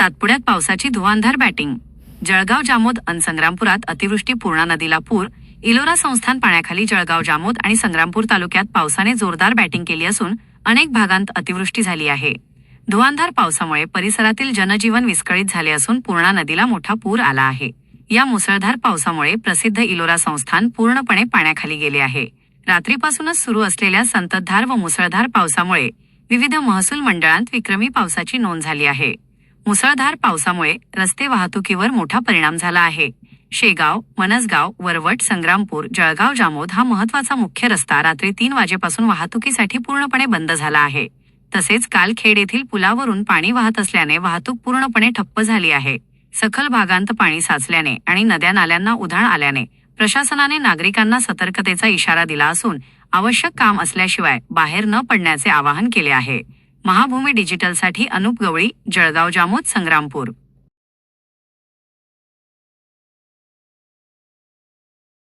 सातपुड्यात पावसाची धुवांधार बॅटिंग। जळगाव जामोद अन संग्रामपुरात अतिवृष्टी, पूर्णा नदीला पूर। इलोरा संस्थान पाण्याखाली। जळगाव जामोद आणि संग्रामपूर तालुक्यात पावसाने जोरदार बॅटिंग केली असून अनेक भागांत अतिवृष्टी झाली आहे। धुवांधार पावसामुळे परिसरातील जनजीवन विस्कळीत झाले असून पूर्णा नदीला मोठा पूर आला आहे। या मुसळधार पावसामुळे प्रसिद्ध इलोरा संस्थान पूर्णपणे पाण्याखाली गेले आहे। रात्रीपासूनच सुरू असलेल्या संततधार व मुसळधार पावसामुळे विविध महसूल मंडळांत विक्रमी पावसाची नोंद झाली आहे। मुसळधार पावसामुळे रस्ते वाहतुकीवर मोठा परिणाम झाला आहे। शेगाव, मनसगाव, वरवट, संग्रामपूर, जळगाव जामोद हा महत्त्वाचा मुख्य रस्ता रात्री 3 वाजेपासून वाहतुकीसाठी पूर्णपणे बंद झाला आहे। तसेच कालखेड येथील पुलावरून पाणी वाहत असल्याने वाहतूक पूर्णपणे ठप्प झाली आहे। सखल भागांत पाणी साचल्याने आणि नद्या-नाल्यांना उधाण आल्याने प्रशासनाने नागरिकांना सतर्कतेचा इशारा दिला असून आवश्यक काम असल्याशिवाय बाहेर न पडण्याचे आवाहन केले आहे। महाभूमी डिजिटलसाठी अनुप गवळी, जळगाव जामोद, संग्रामपूर।